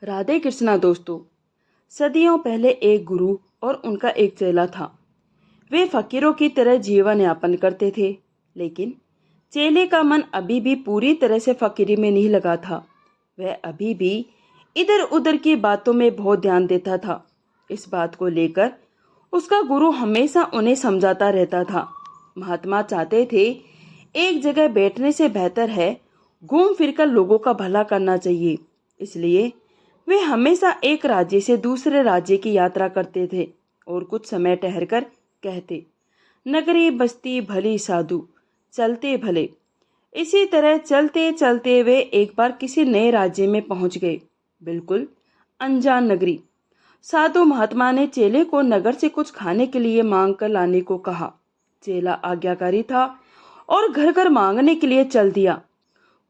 राधे कृष्णा दोस्तों। सदियों पहले एक गुरु और उनका एक चेला था। वे फकीरों की तरह जीवन यापन करते थे, लेकिन चेले का मन अभी भी पूरी तरह से फकीरी में नहीं लगा था। वह अभी भी इधर उधर की बातों में बहुत ध्यान देता था। इस बात को लेकर उसका गुरु हमेशा उन्हें समझाता रहता था। महात्मा चाहते थे एक जगह बैठने से बेहतर है घूम फिरकर लोगों का भला करना चाहिए। इसलिए वे हमेशा एक राज्य से दूसरे राज्य की यात्रा करते थे और कुछ समय ठहरकर कहते, नगरी बस्ती भली साधु चलते भले। इसी तरह चलते चलते वे एक बार किसी नए राज्य में पहुंच गए, बिल्कुल अनजान नगरी। साधु महात्मा ने चेले को नगर से कुछ खाने के लिए मांग कर लाने को कहा। चेला आज्ञाकारी था और घर घर मांगने के लिए चल दिया।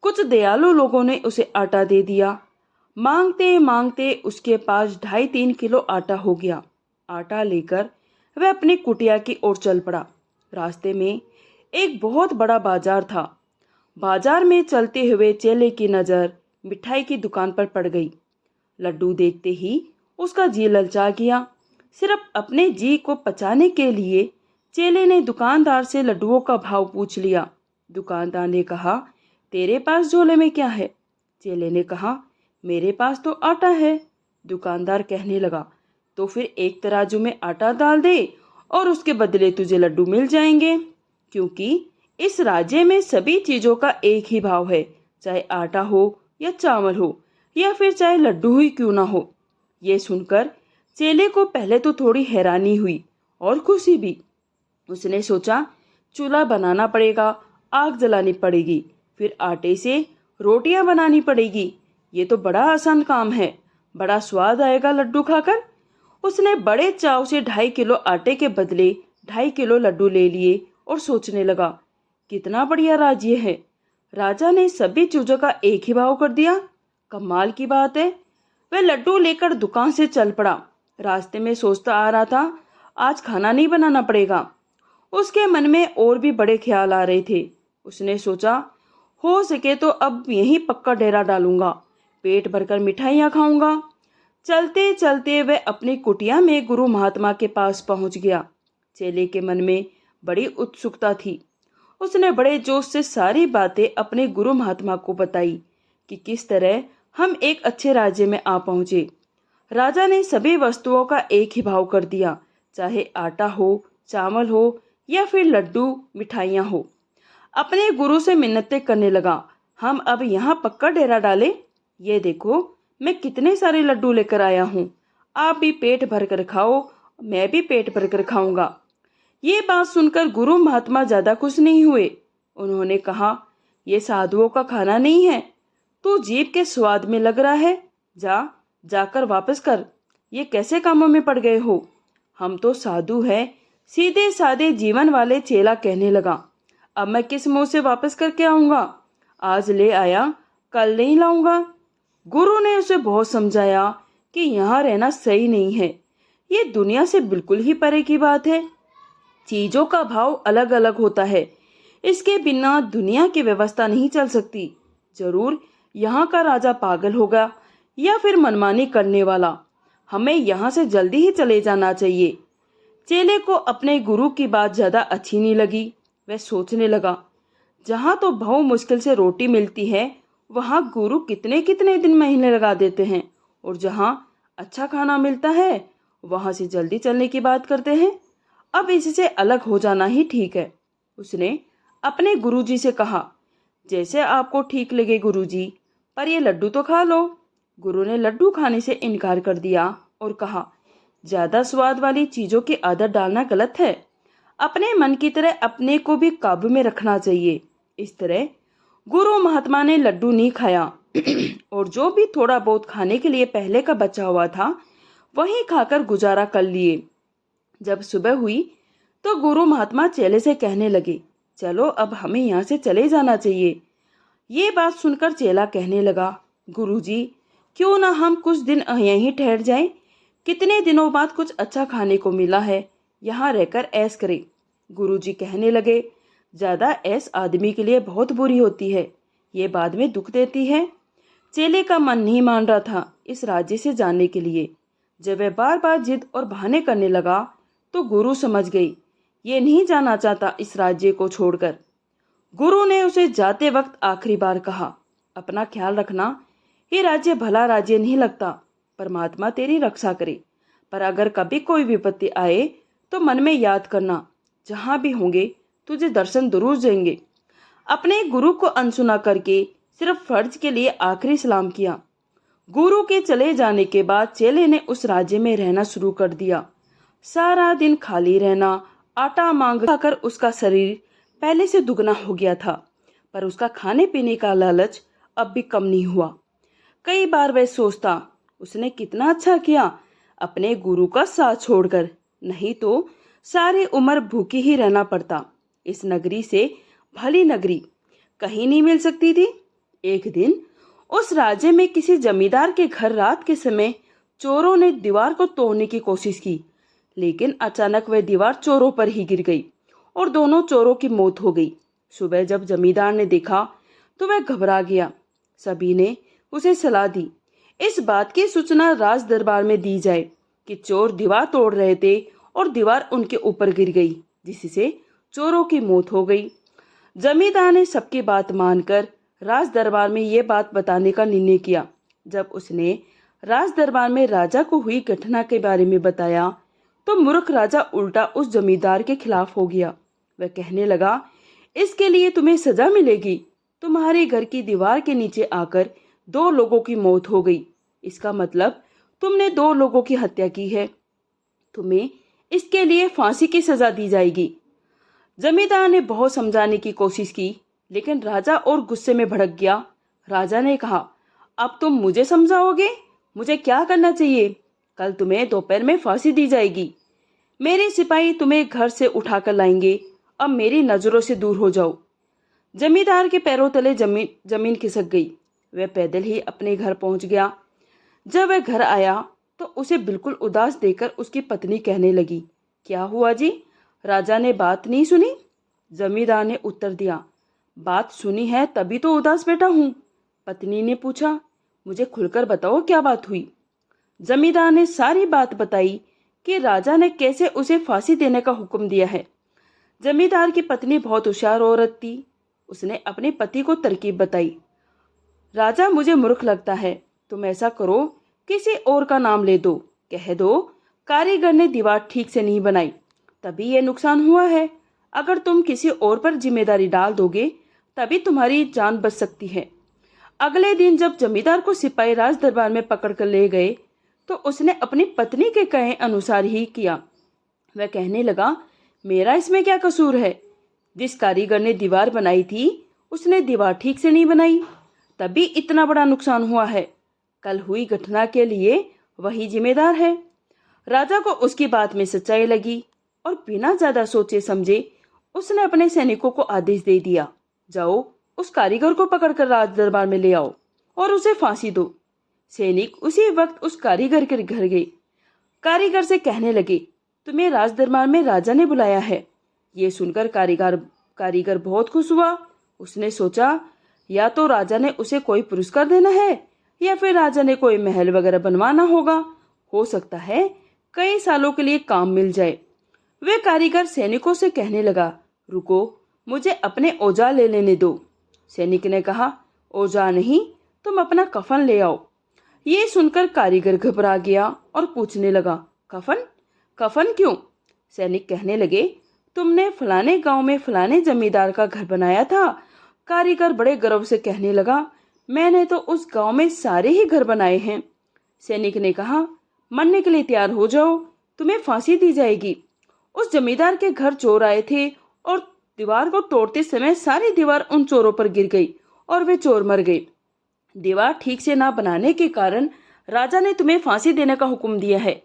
कुछ दयालु लोगों ने उसे आटा दे दिया। मांगते मांगते उसके पास 2.5-3 किलो आटा हो गया। आटा लेकर वह अपनी कुटिया की ओर चल पड़ा। रास्ते में एक बहुत बड़ा बाजार था। बाजार में चलते हुए चेले की नज़र मिठाई की दुकान पर पड़ गई। लड्डू देखते ही उसका जी ललचा गया। सिर्फ अपने जी को पचाने के लिए चेले ने दुकानदार से लड्डुओं का भाव पूछ लिया। दुकानदार ने कहा, तेरे पास झोले में क्या है? चेले ने कहा, मेरे पास तो आटा है। दुकानदार कहने लगा, तो फिर एक तराजू में आटा डाल दे और उसके बदले तुझे लड्डू मिल जाएंगे, क्योंकि इस राज्य में सभी चीजों का एक ही भाव है, चाहे आटा हो या चावल हो या फिर चाहे लड्डू ही क्यों ना हो। ये सुनकर चेले को पहले तो थोड़ी हैरानी हुई और खुशी भी। उसने सोचा, चूल्हा बनाना पड़ेगा, आग जलानी पड़ेगी, फिर आटे से रोटियां बनानी पड़ेगी। ये तो बड़ा आसान काम है, बड़ा स्वाद आएगा लड्डू खाकर। उसने बड़े चाव से 2.5 किलो आटे के बदले 2.5 किलो लड्डू ले लिए और सोचने लगा, कितना बढ़िया राज्य है। राजा ने सभी चीजों का एक ही भाव कर दिया। कमाल की बात है। वह लड्डू लेकर दुकान से चल पड़ा। रास्ते में सोचता आ रहा था, आज खाना नहीं बनाना पड़ेगा। उसके मन में और भी बड़े ख्याल आ रहे थे। उसने सोचा, हो सके तो अब यहीं पक्का डेरा डालूंगा, पेट भरकर मिठाइयाँ खाऊंगा। चलते चलते वह अपनी कुटिया में गुरु महात्मा के पास पहुंच गया। चेले के मन में बड़ी उत्सुकता थी। उसने बड़े जोश से सारी बातें अपने गुरु महात्मा को बताई कि किस तरह हम एक अच्छे राज्य में आ पहुंचे। राजा ने सभी वस्तुओं का एक ही भाव कर दिया, चाहे आटा हो, चावल हो या फिर लड्डू मिठाइयाँ हो। अपने गुरु से मिन्नतें करने लगा, हम अब यहाँ पक्का डेरा डालें। ये देखो, मैं कितने सारे लड्डू लेकर आया हूँ। आप भी पेट भर कर खाओ, मैं भी पेट भर कर खाऊंगा। ये बात सुनकर गुरु महात्मा ज्यादा खुश नहीं हुए। उन्होंने कहा, ये साधुओं का खाना नहीं है। तू जीभ के स्वाद में लग रहा है, जाकर वापस कर। ये कैसे कामों में पड़ गए हो? हम तो साधु हैं, सीधे साधे जीवन वाले। चेला कहने लगा, अब मैं किस मुंह से वापस करके आऊंगा? आज ले आया, कल नहीं लाऊंगा। गुरु ने उसे बहुत समझाया कि यहाँ रहना सही नहीं है। ये दुनिया से बिल्कुल ही परे की बात है। चीजों का भाव अलग अलग होता है, इसके बिना दुनिया की व्यवस्था नहीं चल सकती। जरूर यहाँ का राजा पागल होगा या फिर मनमानी करने वाला। हमें यहाँ से जल्दी ही चले जाना चाहिए। चेले को अपने गुरु की बात ज्यादा अच्छी नहीं लगी। वह सोचने लगा, जहाँ तो बहु मुश्किल से रोटी मिलती है, वहाँ गुरु कितने कितने दिन महीने लगा देते हैं, और जहाँ अच्छा खाना मिलता है, वहाँ से जल्दी चलने की बात करते हैं। अब इससे अलग हो जाना ही ठीक है। उसने अपने गुरुजी से कहा, जैसे आपको ठीक लगे गुरुजी, पर ये लड्डू तो खा लो। गुरु ने लड्डू खाने से इनकार कर दिया और कहा, ज्यादा स्वाद वाली चीजों की आदत डालना गलत है। अपने मन की तरह अपने को भी काबू में रखना चाहिए। इस तरह गुरु महात्मा ने लड्डू नहीं खाया और जो भी थोड़ा बहुत खाने के लिए पहले का बचा हुआ था, वही खाकर गुजारा कर लिए। जब सुबह हुई तो गुरु महात्मा चेले से कहने लगे, चलो अब हमें यहाँ से चले जाना चाहिए। ये बात सुनकर चेला कहने लगा, गुरुजी, क्यों ना हम कुछ दिन यहीं ठहर जाएं? कितने दिनों बाद कुछ अच्छा खाने को मिला है, यहाँ रहकर ऐश करें। गुरुजी कहने लगे, ज्यादा ऐश आदमी के लिए बहुत बुरी होती है, ये बाद में दुख देती है। चेले का मन नहीं मान रहा था इस राज्य से जाने के लिए। जब वह बार बार जिद और बहाने करने लगा तो गुरु समझ गई ये नहीं जाना चाहता इस राज्य को छोड़कर। गुरु ने उसे जाते वक्त आखिरी बार कहा, अपना ख्याल रखना, ये राज्य भला राज्य नहीं लगता। परमात्मा तेरी रक्षा करे, पर अगर कभी कोई विपत्ति आए तो मन में याद करना, जहां भी होंगे तुझे दर्शन जरूर देंगे। अपने गुरु को अनसुना करके सिर्फ फर्ज के लिए आखिरी सलाम किया। गुरु के चले जाने के बाद चेले ने उस राज्य में रहना शुरू कर दिया। सारा दिन खाली रहना, आटा मांग खाकर उसका शरीर पहले से दुगना हो गया था, पर उसका खाने पीने का लालच अब भी कम नहीं हुआ। कई बार वह सोचता, उसने कितना अच्छा किया अपने गुरु का साथ छोड़कर, नहीं तो सारी उम्र भूखी ही रहना पड़ता। इस नगरी से भली नगरी कहीं नहीं मिल सकती थी। एक दिन उस राज्य में किसी जमींदार के घर रात के समय चोरों ने दीवार को तोड़ने की कोशिश की, लेकिन अचानक वह दीवार चोरों पर ही गिर गई और दोनों चोरों की मौत हो गई। सुबह जब जमींदार ने देखा तो वह घबरा गया। सभी ने उसे सलाह दी इस बात की सूचना राज दरबार में दी जाए कि चोर दीवार तोड़ रहे थे और दीवार उनके ऊपर गिर गई, जिससे चोरों की मौत हो गई। जमींदार ने सबकी बात मानकर राज दरबार में ये बात बताने का निर्णय किया। जब उसने राज दरबार में राजा को हुई घटना के बारे में बताया तो मूर्ख राजा उल्टा उस जमींदार के खिलाफ हो गया। वह कहने लगा, इसके लिए तुम्हें सजा मिलेगी। तुम्हारे घर की दीवार के नीचे आकर 2 लोगों की मौत हो गई, इसका मतलब तुमने 2 लोगों की हत्या की है। तुम्हें इसके लिए फांसी की सजा दी जाएगी। जमींदार ने बहुत समझाने की कोशिश की, लेकिन राजा और गुस्से में भड़क गया। राजा ने कहा, अब तुम मुझे समझाओगे मुझे क्या करना चाहिए? कल तुम्हें दोपहर में फांसी दी जाएगी। मेरे सिपाही तुम्हें घर से उठाकर लाएंगे। अब मेरी नजरों से दूर हो जाओ। जमींदार के पैरों तले जमीन खिसक गई। वह पैदल ही अपने घर पहुंच गया। जब वह घर आया तो उसे बिल्कुल उदास देखकर उसकी पत्नी कहने लगी, क्या हुआ जी, राजा ने बात नहीं सुनी? जमींदार ने उत्तर दिया, बात सुनी है तभी तो उदास बैठा हूँ। पत्नी ने पूछा, मुझे खुलकर बताओ क्या बात हुई? जमींदार ने सारी बात बताई कि राजा ने कैसे उसे फांसी देने का हुक्म दिया है। जमींदार की पत्नी बहुत होशियार औरत थी। उसने अपने पति को तरकीब बताई। राजा मुझे मूर्ख लगता है, तुम ऐसा करो किसी और का नाम ले दो, कह दो कारीगर ने दीवार ठीक से नहीं बनाई तभी ये नुकसान हुआ है। अगर तुम किसी और पर जिम्मेदारी डाल दोगे तभी तुम्हारी जान बच सकती है। अगले दिन जब जमींदार को सिपाही राज दरबार में पकड़ कर ले गए तो उसने अपनी पत्नी के कहे अनुसार ही किया। वह कहने लगा, मेरा इसमें क्या कसूर है? जिस कारीगर ने दीवार बनाई थी उसने दीवार ठीक से नहीं बनाई, तभी इतना बड़ा नुकसान हुआ है। कल हुई घटना के लिए वही जिम्मेदार है। राजा को उसकी बात में सच्चाई लगी और बिना ज्यादा सोचे समझे उसने अपने सैनिकों को आदेश दे दिया, जाओ उस कारीगर को पकड़कर राज दरबार में ले आओ और उसे फांसी दो। सैनिक उसी वक्त उस कारीगर के घर गए। कारीगर से कहने लगे, तुम्हें राज दरबार में राजा ने बुलाया है। ये सुनकर कारीगर बहुत खुश हुआ। उसने सोचा, या तो राजा ने उसे कोई पुरस्कार देना है या फिर राजा ने कोई महल वगैरह बनवाना होगा। हो सकता है कई सालों के लिए काम मिल जाए। वे कारीगर सैनिकों से कहने लगा, रुको, मुझे अपने औजार ले लेने दो। सैनिक ने कहा, औजार नहीं, तुम अपना कफन ले आओ। ये सुनकर कारीगर घबरा गया और पूछने लगा, कफन? कफन क्यों? सैनिक कहने लगे, तुमने फलाने गांव में फलाने जमींदार का घर बनाया था। कारीगर बड़े गर्व से कहने लगा, मैंने तो उस गांव में सारे ही घर बनाए हैं। सैनिक ने कहा, मरने के लिए तैयार हो जाओ, तुम्हें फांसी दी जाएगी। उस जमींदार के घर चोर आए थे और दीवार को तोड़ते समय सारी दीवार उन चोरों पर गिर गई और वे चोर मर गए। दीवार ठीक से ना बनाने के कारण राजा ने तुम्हें फांसी देने का हुक्म दिया है।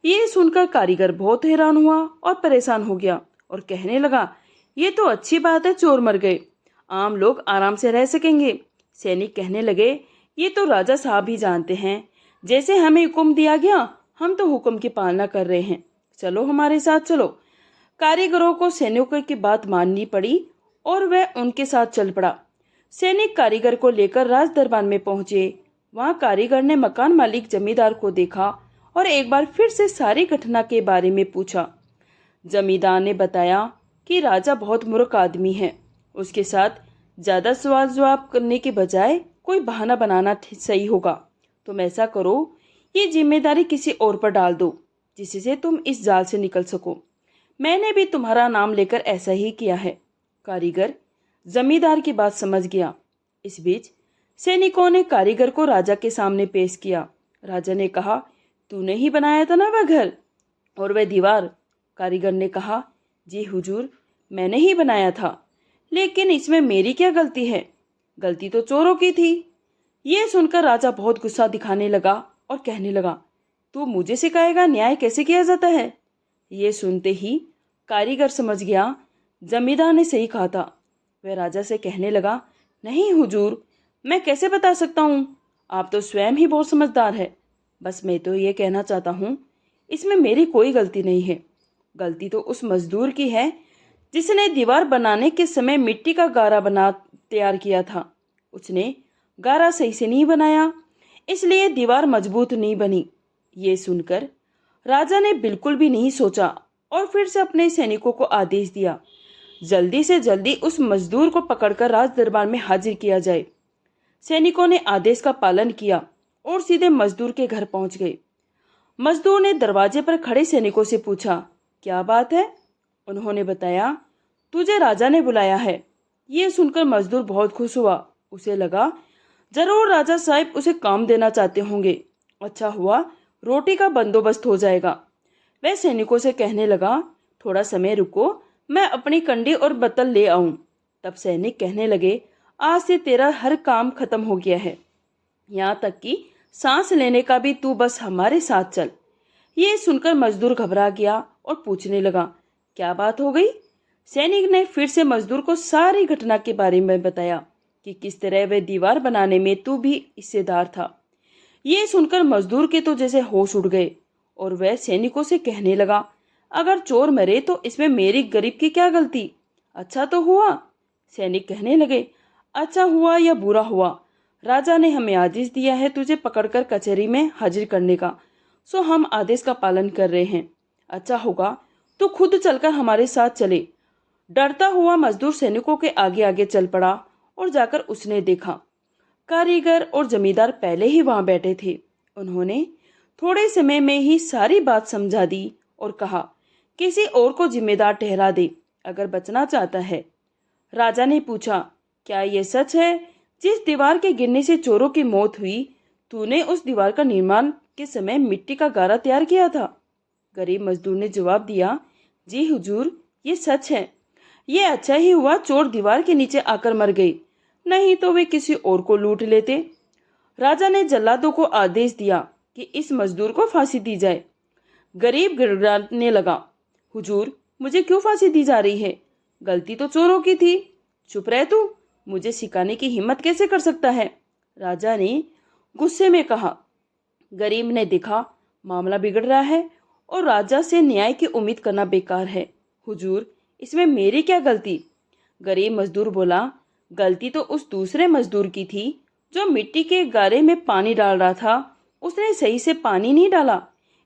ये सुनकर कारीगर बहुत हैरान हुआ और परेशान हो गया और कहने लगा, ये तो अच्छी बात है, चोर मर गए, आम लोग आराम से रह सकेंगे। सैनिक कहने लगे, ये तो राजा साहब ही जानते हैं, जैसे हमें हुक्म दिया गया हम तो हुक्म की पालना कर रहे हैं, चलो हमारे साथ चलो। कारीगरों को सैनिकों की बात माननी पड़ी और वह उनके साथ चल पड़ा। सैनिक कारीगर को लेकर राज दरबार में पहुंचे। वहां कारीगर ने मकान मालिक जमींदार को देखा और एक बार फिर से सारी घटना के बारे में पूछा। जमींदार ने बताया कि राजा बहुत मूर्ख आदमी है, उसके साथ ज्यादा सवाल जवाब करने के बजाय कोई बहाना बनाना सही होगा। तुम ऐसा करो, ये जिम्मेदारी किसी और पर डाल दो जिससे तुम इस जाल से निकल सको। मैंने भी तुम्हारा नाम लेकर ऐसा ही किया है। कारीगर जमींदार की बात समझ गया। इस बीच सैनिकों ने कारीगर को राजा के सामने पेश किया। राजा ने कहा, तूने ही बनाया था ना वह घर और वह दीवार? कारीगर ने कहा, जी हुजूर, मैंने ही बनाया था, लेकिन इसमें मेरी क्या गलती है? गलती तो चोरों की थी। ये सुनकर राजा बहुत गुस्सा दिखाने लगा और कहने लगा, तू मुझे सिखाएगा न्याय कैसे किया जाता है? ये सुनते ही कारीगर समझ गया जमींदार ने सही कहा था। वह राजा से कहने लगा, नहीं हुजूर, मैं कैसे बता सकता हूँ? आप तो स्वयं ही बहुत समझदार है। बस मैं तो ये कहना चाहता हूँ, इसमें मेरी कोई गलती नहीं है। गलती तो उस मजदूर की है जिसने दीवार बनाने के समय मिट्टी का गारा बना तैयार किया था। उसने गारा सही से नहीं बनाया, इसलिए दीवार मजबूत नहीं बनी। ये सुनकर राजा ने बिल्कुल भी नहीं सोचा और फिर से अपने सैनिकों को आदेश दिया, जल्दी से जल्दी उस मजदूर को पकड़कर राज दरबार में हाजिर किया जाए। सैनिकों ने आदेश का पालन किया और सीधे मजदूर के घर पहुंच गए। मजदूर ने दरवाजे पर खड़े सैनिकों से पूछा, क्या बात है? उन्होंने बताया, तुझे राजा ने बुलाया है। ये सुनकर मजदूर बहुत खुश हुआ। उसे लगा जरूर राजा साहब उसे काम देना चाहते होंगे। अच्छा हुआ रोटी का बंदोबस्त हो जाएगा। वह सैनिकों से कहने लगा, थोड़ा समय रुको, मैं अपनी कंडी और बतल ले आऊं। तब सैनिक कहने लगे, आज से तेरा हर काम खत्म हो गया है, यहाँ तक कि सांस लेने का भी, तू बस हमारे साथ चल। ये सुनकर मजदूर घबरा गया और पूछने लगा, क्या बात हो गई? सैनिक ने फिर से मजदूर को सारी घटना के बारे में बताया कि किस तरह वह दीवार बनाने में तू भी हिस्सेदार था। ये सुनकर मजदूर के तो जैसे होश उड़ गए और वह सैनिकों से कहने लगा, अगर चोर मरे तो इसमें मेरी गरीब की क्या गलती? अच्छा तो हुआ। सैनिक कहने लगे, अच्छा हुआ या बुरा हुआ, राजा ने हमें आदेश दिया है तुझे पकड़कर कचहरी में हाजिर करने का, सो हम आदेश का पालन कर रहे हैं। अच्छा होगा तो खुद चलकर हमारे साथ चले। डरता हुआ मजदूर सैनिकों के आगे आगे चल पड़ा और जाकर उसने देखा कारीगर और जमींदार पहले ही वहां बैठे थे। उन्होंने थोड़े समय में ही सारी बात समझा दी और कहा, किसी और को जिम्मेदार ठहरा दे अगर बचना चाहता है। राजा ने पूछा, क्या ये सच है जिस दीवार के गिरने से चोरों की मौत हुई, तूने उस दीवार का निर्माण के समय मिट्टी का गारा तैयार किया था? गरीब मजदूर ने जवाब दिया, जी हुजूर, ये सच है। ये अच्छा ही हुआ चोर दीवार के नीचे आकर मर गए, नहीं तो वे किसी और को लूट लेते। राजा ने जल्लादों को आदेश दिया कि इस मजदूर को फांसी दी जाए। गरीब गिड़गिड़ाने लगा, हुजूर, मुझे क्यों फांसी दी जा रही है? गलती तो चोरों की थी। चुप रह तू, मुझे सिखाने की हिम्मत कैसे कर सकता है? राजा ने गुस्से में कहा। गरीब ने देखा मामला बिगड़ रहा है और राजा से न्याय की उम्मीद करना बेकार है। हुजूर, इसमें मेरी क्या गलती? गरीब मजदूर बोला, गलती तो उस दूसरे मजदूर की थी जो मिट्टी के गारे में पानी डाल रहा था। उसने सही से पानी नहीं डाला,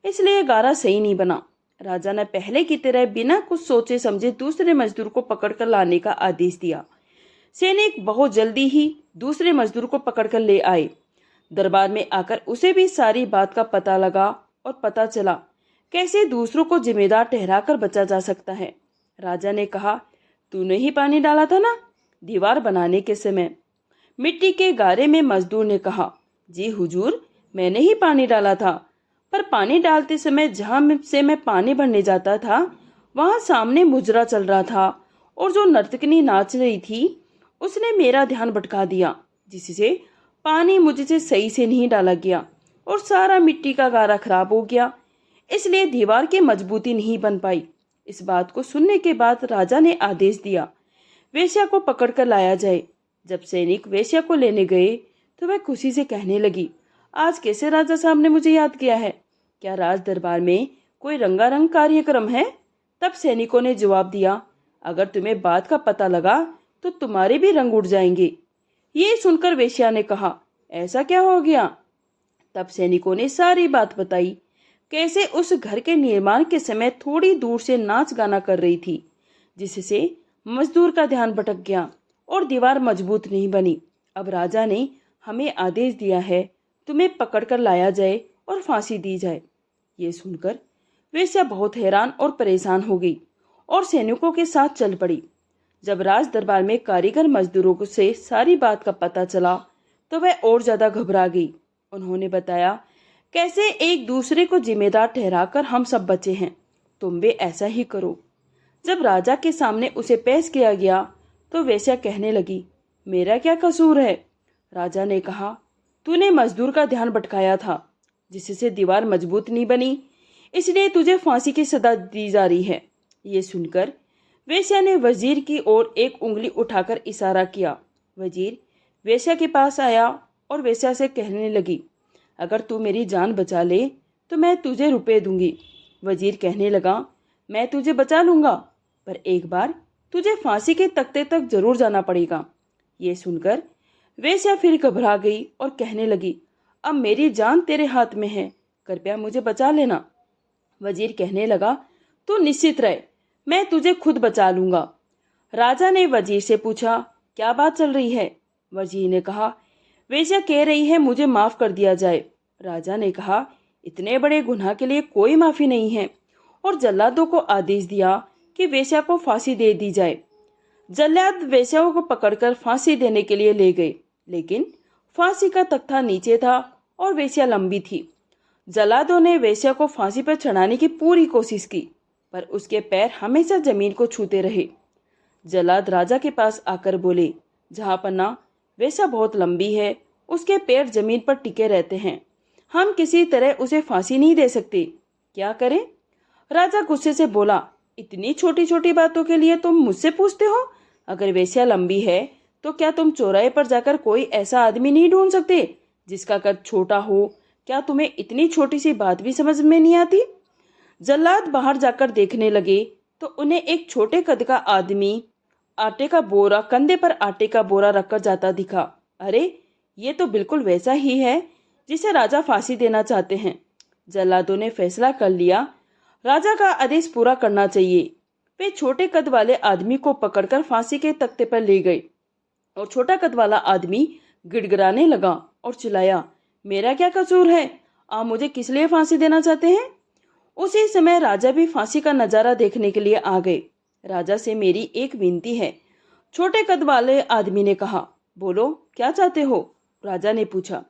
इसलिए गारा सही नहीं बना। राजा ने पहले की तरह बिना कुछ सोचे समझे दूसरे मजदूर को पकड़कर लाने का आदेश दिया। सैनिक बहुत जल्दी ही दूसरे मजदूर को पकड़कर ले आए। दरबार में आकर उसे भी सारी बात का पता लगा और पता चला कैसे दूसरों को जिम्मेदार ठहराकर बचा जा सकता है। राजा ने कहा, तूने ही पानी डाला था ना दीवार बनाने के समय? मिट्टी के गारे में मजदूर ने कहा, जी हुजूर, मैंने ही पानी डाला था, पर पानी डालते समय जहां से मैं पानी भरने जाता था वहां सामने मुजरा चल रहा था और जो नर्तकनी नाच रही थी उसने मेरा ध्यान भटका दिया, जिससे पानी मुझसे सही से नहीं डाला गया और सारा मिट्टी का गारा खराब हो गया, इसलिए दीवार की मजबूती नहीं बन पाई। इस बात को सुनने के बाद राजा ने आदेश दिया वेश्या को पकड़कर लाया जाए। जब सैनिक वेश्या को लेने गए तो वह खुशी से कहने लगी, आज कैसे राजा साहब ने मुझे याद किया है? क्या राज दरबार में कोई रंगारंग कार्यक्रम है? तब सैनिकों ने जवाब दिया, अगर तुम्हें बात का पता लगा तो तुम्हारे भी रंग उड़ जाएंगे। ये सुनकर वेश्या ने कहा, ऐसा क्या हो गया? तब सैनिकों ने सारी बात बताई, कैसे उस घर के निर्माण के समय थोड़ी दूर से नाच गाना कर रही थी, जिससे मजदूर का ध्यान भटक गया और दीवार मजबूत नहीं बनी। अब राजा ने हमें आदेश दिया है, तुम्हें पकड़कर लाया जाए और फांसी दी जाए। ये सुनकर वेश्या बहुत हैरान और परेशान हो गई और सैनिकों के साथ चल पड़ी। जब राज दरबार में कारीगर मजदूरों से सारी बात का पता चला तो वह और ज्यादा घबरा गई। उन्होंने बताया, कैसे एक दूसरे को जिम्मेदार ठहराकर हम सब बचे हैं, तुम भी ऐसा ही करो। जब राजा के सामने उसे पेश किया गया तो वेश्या कहने लगी, मेरा क्या कसूर है? राजा ने कहा, तूने मजदूर का ध्यान भटकाया था, जिससे दीवार मजबूत नहीं बनी, इसलिए तुझे फांसी की सजा दी जा रही है। ये सुनकर वेश्या ने वजीर की ओर एक उंगली उठाकर इशारा किया। वजीर वेश्या के पास आया और वेश्या से कहने लगी, अगर तू मेरी जान बचा ले तो मैं तुझे रुपए दूंगी। वजीर कहने लगा, मैं तुझे बचा लूंगा, पर एक बार तुझे फांसी के तख्ते तक जरूर जाना पड़ेगा। ये सुनकर वेश्या फिर घबरा गई और कहने लगी, अब मेरी जान तेरे हाथ में है, कृपया मुझे बचा लेना। वजीर कहने लगा, तू निश्चित रहे, मैं तुझे खुद बचा लूंगा। राजा ने वजीर से पूछा, क्या बात चल रही है? वजीर ने कहा, वेश्या कह रही है मुझे माफ कर दिया जाए। राजा ने कहा, इतने बड़े गुनाह के लिए कोई माफी नहीं है, और जल्लादों को आदेश दिया कि वेश्या को फांसी दे दी जाए। जल्लाद वेश्याओं को पकड़कर फांसी देने के लिए ले गए, लेकिन फांसी का तख्ता नीचे था और वेश्या लंबी थी। जल्लादों ने वेश्या को फांसी पर चढ़ाने की पूरी कोशिश की, पर उसके पैर हमेशा जमीन को छूते रहे। जल्लाद राजा के पास आकर बोले, जहाँ पन्ना वेश्या बहुत लंबी है, उसके पैर जमीन पर टिके रहते हैं, हम किसी तरह उसे फांसी नहीं दे सकते, क्या करें? राजा गुस्से से बोला, इतनी छोटी छोटी बातों के लिए तुम मुझसे पूछते हो? अगर वेश्या लंबी है तो क्या तुम चौराहे पर जाकर कोई ऐसा आदमी नहीं ढूंढ सकते जिसका कद छोटा हो? क्या तुम्हें इतनी छोटी सी बात भी समझ में नहीं आती? जल्लाद बाहर जाकर देखने लगे तो उन्हें एक छोटे कद का आदमी आटे का बोरा कंधे पर आटे का बोरा रखकर जाता दिखा। अरे, ये तो बिल्कुल वैसा ही है जिसे राजा फांसी देना चाहते हैं। जल्लादों ने फैसला कर लिया, राजा का आदेश पूरा करना चाहिए। वे छोटे कद वाले आदमी को पकड़कर फांसी के तख्ते पर ले गए और छोटा कद वाला आदमी गिड़गिड़ाने लगा और चिल्लाया, मेरा क्या कसूर है? आप मुझे किस लिए फांसी देना चाहते हैं? उसी समय राजा भी फांसी का नजारा देखने के लिए आ गए। राजा से मेरी एक विनती है, छोटे कद वाले आदमी ने कहा। बोलो, क्या चाहते हो? राजा ने पूछा।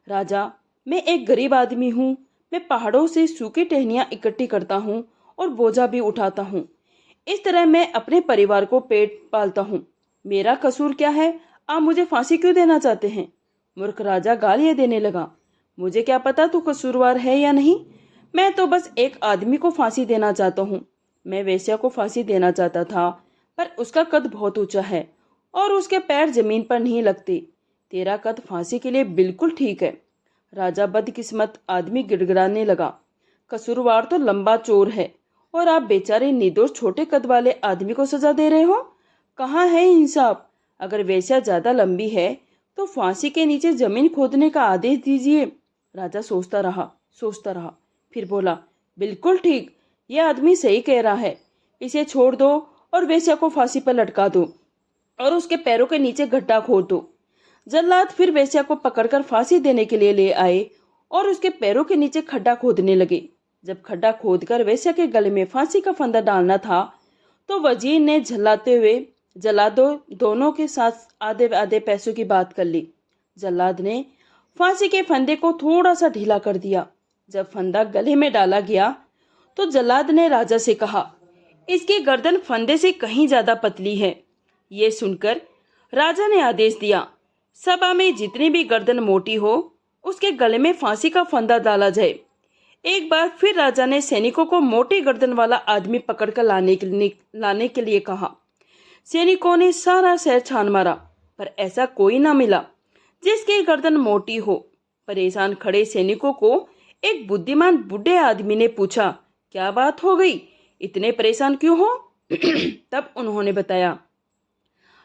राजा, मैं एक गरीब आदमी हूँ, मैं पहाड़ों से सूखी टहनियाँ इकट्ठी करता हूँ और बोझा भी उठाता हूँ। इस तरह मैं अपने परिवार को पेट पालता हूँ। मेरा कसूर क्या है? आप मुझे फांसी क्यों देना चाहते हैं? मूर्ख राजा गालियाँ देने लगा। मुझे क्या पता तू कसूरवार है या नहीं, मैं तो बस एक आदमी को फांसी देना चाहता हूँ। मैं वेश्या को फांसी देना चाहता था, पर उसका कद बहुत ऊंचा है और उसके पैर जमीन पर नहीं लगते। तेरा कद फांसी के लिए बिल्कुल ठीक है। राजा बदकिस्मत आदमी गिड़गिड़ाने लगा, कसूरवार तो लंबा चोर है और आप बेचारे निर्दोष छोटे कद वाले आदमी को सजा दे रहे हो। कहाँ है इंसाफ? अगर वेश्या ज्यादा लंबी है तो फांसी के नीचे जमीन खोदने का आदेश दीजिए। राजा सोचता रहा, फिर बोला, बिल्कुल ठीक, यह आदमी सही कह रहा है, इसे छोड़ दो और वेश्या को फांसी पर लटका दो और उसके पैरों के नीचे गड्ढा खोद दो। जल्लाद फिर वेश्या को पकड़कर फांसी देने के लिए ले आए और उसके पैरों के नीचे खड्डा खोदने लगे। जब खड्डा खोदकर वेश्या के गले में फांसी का फंदा डालना था तो वजीर ने झल्लाते हुए जल्लादों दोनों के साथ आधे आधे पैसों की बात कर ली। जल्लाद ने फांसी के फंदे को थोड़ा सा ढीला कर दिया। जब फंदा गले में डाला गया तो जल्लाद ने राजा से कहा, इसकी गर्दन फंदे से कहीं ज्यादा पतली है। ये सुनकर राजा ने आदेश दिया, सभा में जितनी भी गर्दन मोटी हो उसके गले में फांसी का फंदा डाला जाए। एक बार फिर राजा ने सैनिकों को मोटी गर्दन वाला आदमी पकड़कर लाने के लिए कहा। सैनिकों ने सारा शहर छान मारा, पर ऐसा कोई ना मिला जिसकी गर्दन मोटी हो। परेशान खड़े सैनिकों को एक बुद्धिमान बूढ़े आदमी ने पूछा, क्या बात हो गई, इतने परेशान क्यों हो? तब उन्होंने बताया,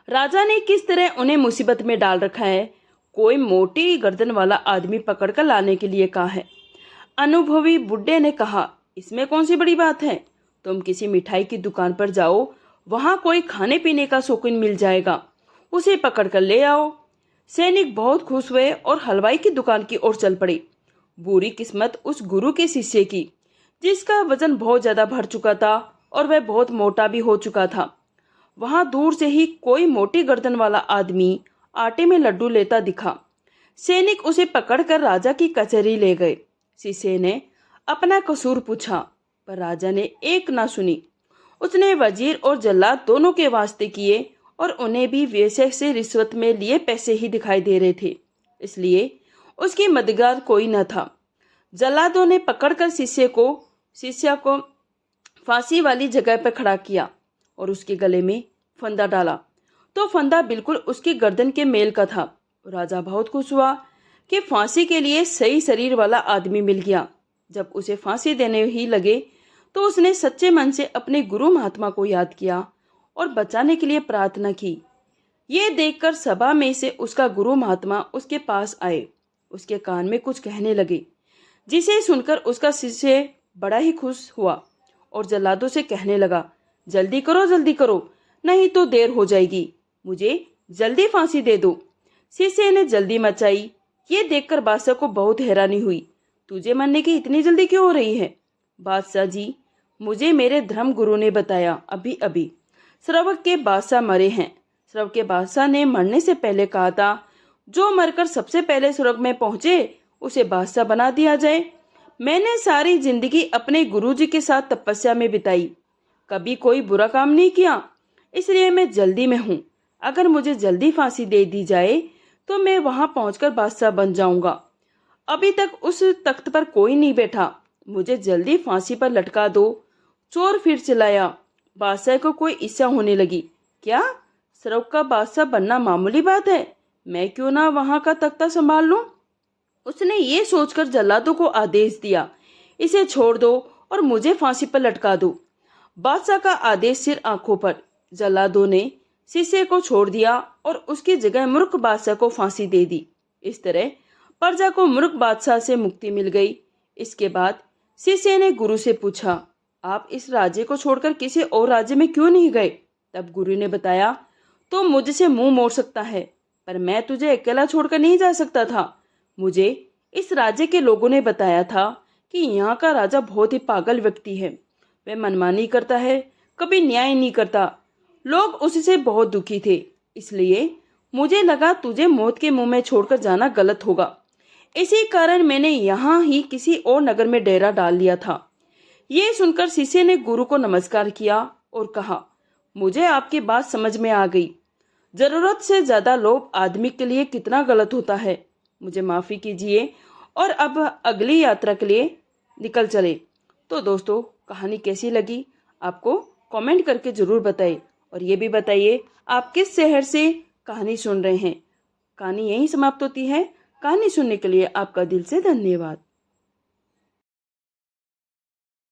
राजा ने किस तरह उन्हें मुसीबत में डाल रखा है कोई मोटी गर्दन वाला आदमी पकड़कर लाने के लिए कहा है। अनुभवी बुड्ढे ने कहा, इसमें कौन सी बड़ी बात है, तुम किसी मिठाई की दुकान पर जाओ, वहां कोई खाने पीने का शौकीन मिल जाएगा, उसे पकड़ कर ले आओ। सैनिक बहुत खुश हुए और हलवाई की दुकान की ओर चल पड़े। बुरी किस्मत उस गुरु के शिष्य की, जिसका वजन बहुत ज्यादा बढ़ चुका था और वह बहुत मोटा भी हो चुका था। वहां दूर से ही कोई मोटी गर्दन वाला आदमी आटे में लड्डू लेता दिखा। सैनिक उसे पकड़कर राजा की कचहरी ले गए। शिष्य ने अपना कसूर पूछा, पर राजा ने एक ना सुनी। उसने वजीर और जल्लाद दोनों के वास्ते किए और उन्हें भी वैसे से रिश्वत में लिए पैसे ही दिखाई दे रहे थे, इसलिए उसकी मददगार कोई न था। जल्लादों ने पकड़कर शिष्य को फांसी वाली जगह पर खड़ा किया और उसके गले में फंदा डाला, तो फंदा बिल्कुल उसकी गर्दन के मेल का था। राजा बहुत खुश हुआ कि फांसी के लिए सही शरीर वाला आदमी मिल गया। जब उसे फांसी देने ही लगे तो उसने सच्चे मन से अपने गुरु महात्मा को याद किया और बचाने के लिए प्रार्थना की। ये देखकर सभा में से उसका गुरु महात्मा उसके पास आए, उसके कान में कुछ कहने लगे, जिसे सुनकर उसका शिष्य बड़ा ही खुश हुआ और जल्लादों से कहने लगा, जल्दी करो, नहीं तो देर हो जाएगी, मुझे जल्दी फांसी दे दो। शिष्य ने जल्दी मचाई। ये देखकर बादशाह को बहुत हैरानी हुई। तुझे मरने की इतनी जल्दी क्यों हो रही है? बादशाह जी, मुझे मेरे धर्म गुरु ने बताया, अभी श्रवक के बादशाह मरे हैं। श्रवक के बादशाह ने मरने से पहले कहा था, जो मरकर सबसे पहले स्वर्ग में पहुंचे उसे बादशाह बना दिया जाए। मैंने सारी जिंदगी अपने गुरुजी के साथ तपस्या में बिताई, कभी कोई बुरा काम नहीं किया, इसलिए मैं जल्दी में हूँ। अगर मुझे जल्दी फांसी दे दी जाए तो मैं वहां पहुंचकर बादशाह बन जाऊंगा। अभी तक उस तख्त पर कोई नहीं बैठा, मुझे जल्दी फांसी पर लटका दो। चोर फिर चिल्लाया। बादशाह को कोई ईर्ष्या होने लगी। क्या स्वर्ग का बादशाह बनना मामूली बात है? मैं क्यों ना वहां का तख्ता संभाल लूं? उसने ये सोचकर जल्लादों को आदेश दिया, इसे छोड़ दो और मुझे फांसी पर लटका दो। बादशाह का आदेश सिर आंखों पर। जल्लादों ने शिष्य को छोड़ दिया और उसकी जगह मूर्ख बादशाह को फांसी दे दी। इस तरह प्रजा को मूर्ख बादशाह से मुक्ति मिल गई। इसके बाद शिष्य ने गुरु से पूछा, आप इस राज्य को छोड़कर किसी और राज्य में क्यों नहीं गए? तब गुरु ने बताया, तो मुझसे मुंह मोड़ सकता है, पर मैं तुझे अकेला छोड़कर नहीं जा सकता था। मुझे इस राज्य के लोगों ने बताया था कि यहाँ का राजा बहुत ही पागल व्यक्ति है। वह मनमानी करता है, कभी न्याय नहीं करता। लोग उससे बहुत दुखी थे, इसलिए मुझे लगा तुझे मौत के मुंह में छोड़कर जाना गलत होगा। इसी कारण मैंने यहाँ ही किसी और नगर में डेरा डाल लिया था। ये सुनकर शिष्य ने गुरु को नमस्कार किया और कहा, मुझे आपकी बात समझ में आ गई। जरूरत से ज्यादा लोभ आदमी के लिए कितना गलत होता है। मुझे माफी कीजिए और अब अगली यात्रा के लिए निकल चले। तो दोस्तों, कहानी कैसी लगी आपको कमेंट करके जरूर बताइए और ये भी बताइए आप किस शहर से कहानी सुन रहे हैं। कहानी यहीं समाप्त होती है। कहानी सुनने के लिए आपका दिल से धन्यवाद।